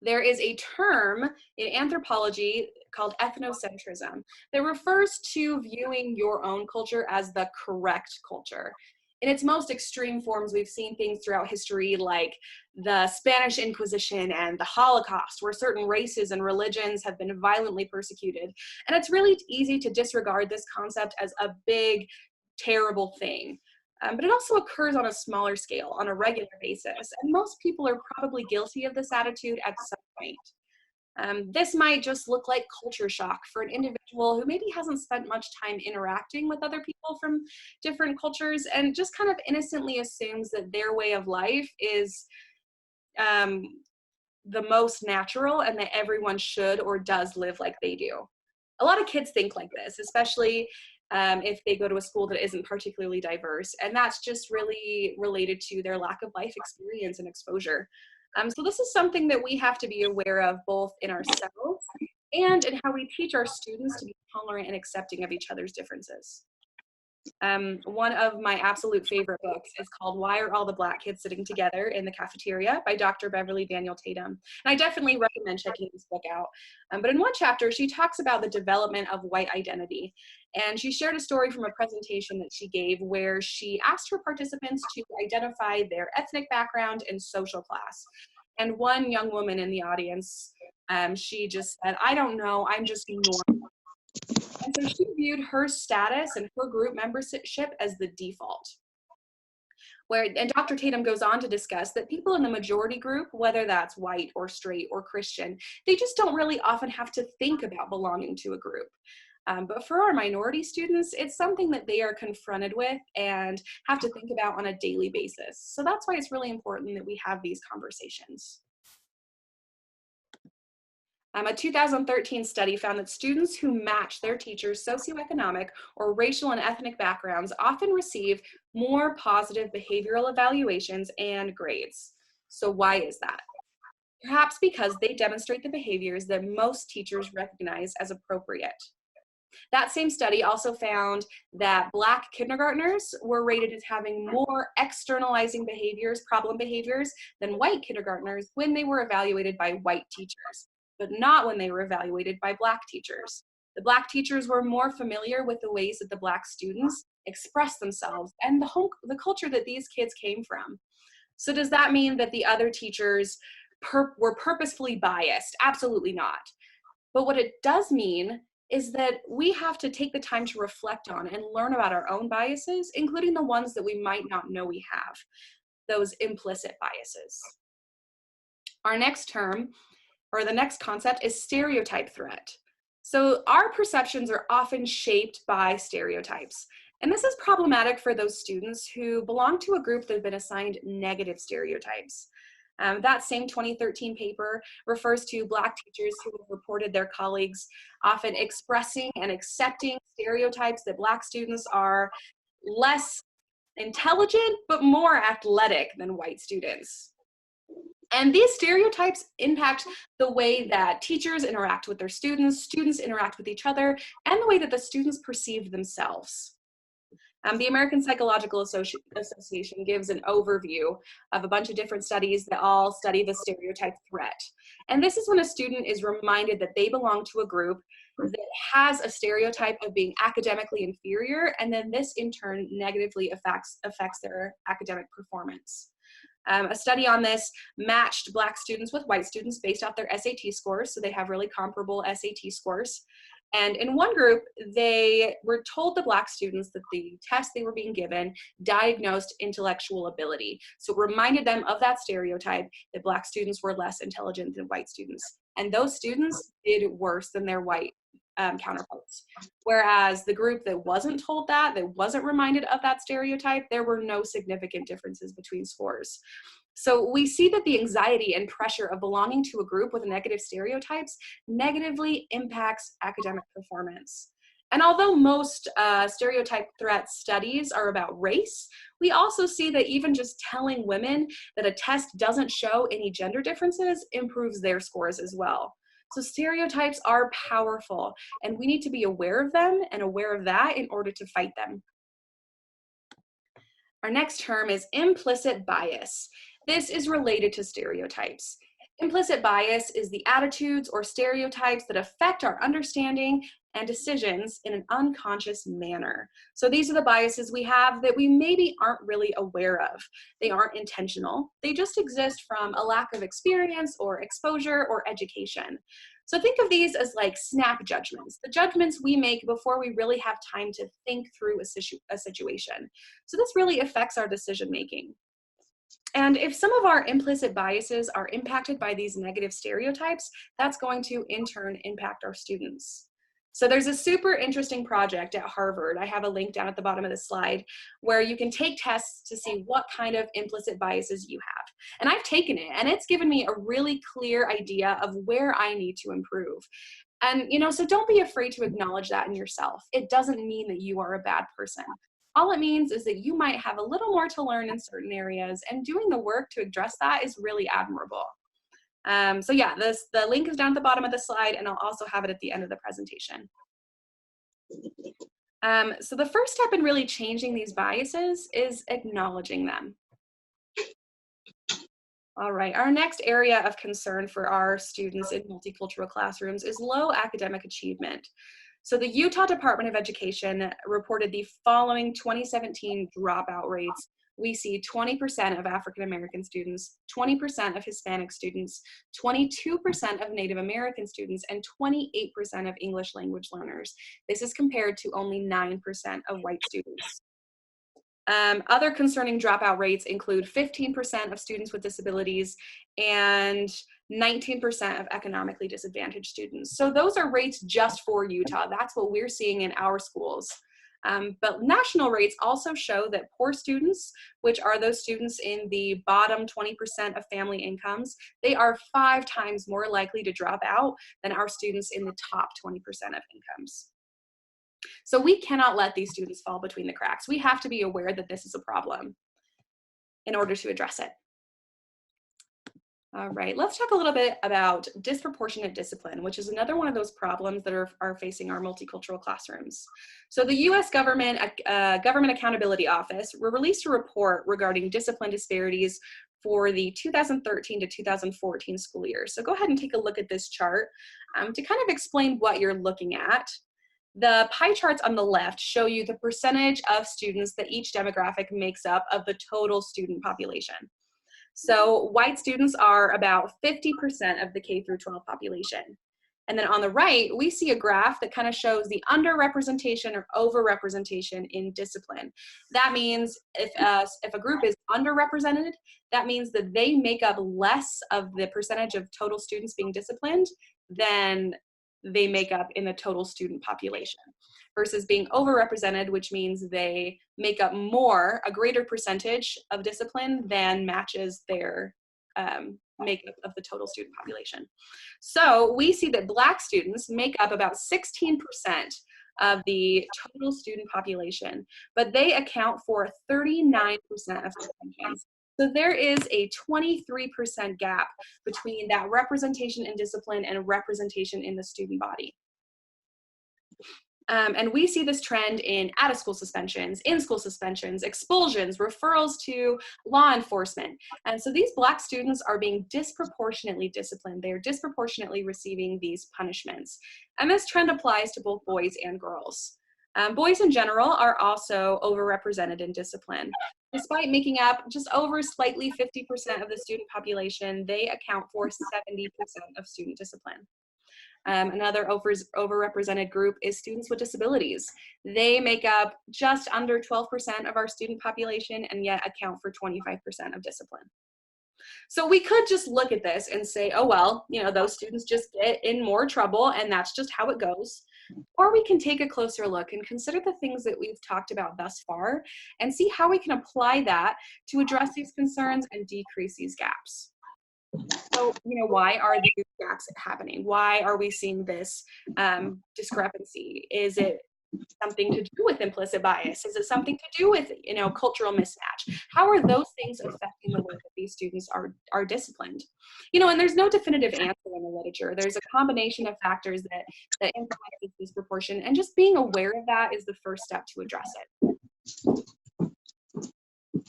There is a term in anthropology called ethnocentrism that refers to viewing your own culture as the correct culture. In its most extreme forms, we've seen things throughout history like the Spanish Inquisition and the Holocaust, where certain races and religions have been violently persecuted. And it's really easy to disregard this concept as a big, terrible thing. But it also occurs on a smaller scale, on a regular basis, and most people are probably guilty of this attitude at some point. This might just look like culture shock for an individual who maybe hasn't spent much time interacting with other people from different cultures and just kind of innocently assumes that their way of life is the most natural and that everyone should or does live like they do. A lot of kids think like this, especially if they go to a school that isn't particularly diverse, and that's just really related to their lack of life experience and exposure. So this is something that we have to be aware of both in ourselves and in how we teach our students to be tolerant and accepting of each other's differences. One of my absolute favorite books is called Why Are All the Black Kids Sitting Together in the Cafeteria by Dr. Beverly Daniel Tatum. And I definitely recommend checking this book out. But in one chapter, she talks about the development of white identity. And she shared a story from a presentation that she gave where she asked her participants to identify their ethnic background and social class. And one young woman in the audience, she just said, "I don't know, I'm just normal." And so she viewed her status and her group membership as the default. And Dr. Tatum goes on to discuss that people in the majority group, whether that's white or straight or Christian, they just don't really often have to think about belonging to a group. But for our minority students, it's something that they are confronted with and have to think about on a daily basis. So that's why it's really important that we have these conversations. A 2013 study found that students who match their teachers' socioeconomic or racial and ethnic backgrounds often receive more positive behavioral evaluations and grades. So why is that? Perhaps because they demonstrate the behaviors that most teachers recognize as appropriate. That same study also found that Black kindergartners were rated as having more externalizing behaviors, problem behaviors, than white kindergartners when they were evaluated by white teachers, but not when they were evaluated by Black teachers. The Black teachers were more familiar with the ways that the Black students express themselves and the culture that these kids came from. So does that mean that the other teachers were purposefully biased? Absolutely not. But what it does mean is that we have to take the time to reflect on and learn about our own biases, including the ones that we might not know we have, those implicit biases. Our next term, or the next concept, is stereotype threat. So our perceptions are often shaped by stereotypes. And this is problematic for those students who belong to a group that have been assigned negative stereotypes. That same 2013 paper refers to Black teachers who have reported their colleagues often expressing and accepting stereotypes that Black students are less intelligent but more athletic than white students. And these stereotypes impact the way that teachers interact with their students, students interact with each other, and the way that the students perceive themselves. The American Psychological Association gives an overview of a bunch of different studies that all study the stereotype threat. And this is when a student is reminded that they belong to a group that has a stereotype of being academically inferior, and then this in turn negatively affects their academic performance. A study on this matched Black students with white students based off their SAT scores, so they have really comparable SAT scores. And in one group, they were told, the Black students, that the test they were being given diagnosed intellectual ability. So it reminded them of that stereotype that Black students were less intelligent than white students. And those students did worse than their white counterparts. Whereas the group that wasn't told that wasn't reminded of that stereotype, there were no significant differences between scores. So we see that the anxiety and pressure of belonging to a group with negative stereotypes negatively impacts academic performance. And although most stereotype threat studies are about race, we also see that even just telling women that a test doesn't show any gender differences improves their scores as well. So stereotypes are powerful, and we need to be aware of them and aware of that in order to fight them. Our next term is implicit bias. This is related to stereotypes. Implicit bias is the attitudes or stereotypes that affect our understanding and decisions in an unconscious manner. So these are the biases we have that we maybe aren't really aware of. They aren't intentional. They just exist from a lack of experience or exposure or education. So think of these as like snap judgments, the judgments we make before we really have time to think through a situation. So this really affects our decision making. And if some of our implicit biases are impacted by these negative stereotypes, that's going to in turn impact our students. So there's a super interesting project at Harvard. I have a link down at the bottom of the slide where you can take tests to see what kind of implicit biases you have. And I've taken it, and it's given me a really clear idea of where I need to improve. And, so don't be afraid to acknowledge that in yourself. It doesn't mean that you are a bad person. All it means is that you might have a little more to learn in certain areas, and doing the work to address that is really admirable. So yeah, the link is down at the bottom of the slide, and I'll also have it at the end of the presentation. So the first step in really changing these biases is acknowledging them. All right, our next area of concern for our students in multicultural classrooms is low academic achievement. So the Utah Department of Education reported the following 2017 dropout rates. We see 20% of African American students, 20% of Hispanic students, 22% of Native American students, and 28% of English language learners. This is compared to only 9% of white students. Other concerning dropout rates include 15% of students with disabilities and 19% of economically disadvantaged students. So those are rates just for Utah. That's what we're seeing in our schools. But national rates also show that poor students, which are those students in the bottom 20% of family incomes, they are 5 times more likely to drop out than our students in the top 20% of incomes. So we cannot let these students fall between the cracks. We have to be aware that this is a problem in order to address it. All right, let's talk a little bit about disproportionate discipline, which is another one of those problems that are facing our multicultural classrooms. So the U.S. Government Accountability Office released a report regarding discipline disparities for the 2013 to 2014 school year. So go ahead and take a look at this chart to kind of explain what you're looking at. The pie charts on the left show you the percentage of students that each demographic makes up of the total student population. So white students are about 50% of the K through 12 population. And then on the right, we see a graph that kind of shows the underrepresentation or overrepresentation in discipline. That means if a group is underrepresented, that means that they make up less of the percentage of total students being disciplined than they make up in the total student population, versus being overrepresented, which means they make up a greater percentage of discipline than matches their makeup of the total student population. So we see that Black students make up about 16% of the total student population, but they account for 39% of suspensions. So there is a 23% gap between that representation in discipline and representation in the student body. And we see this trend in out-of-school suspensions, in-school suspensions, expulsions, referrals to law enforcement. And so these Black students are being disproportionately disciplined. They are disproportionately receiving these punishments. And this trend applies to both boys and girls. Boys in general are also overrepresented in discipline. Despite making up just over slightly 50% of the student population, they account for 70% of student discipline. Another overrepresented group is students with disabilities. They make up just under 12% of our student population and yet account for 25% of discipline. So we could just look at this and say, oh, well, those students just get in more trouble and that's just how it goes. Or we can take a closer look and consider the things that we've talked about thus far and see how we can apply that to address these concerns and decrease these gaps. So, why are these gaps happening? Why are we seeing this discrepancy? Is it something to do with implicit bias? Is it something to do with, cultural mismatch? How are those things affecting the way that these students are disciplined? And there's no definitive answer in the literature. There's a combination of factors that impact this disproportion, and just being aware of that is the first step to address it.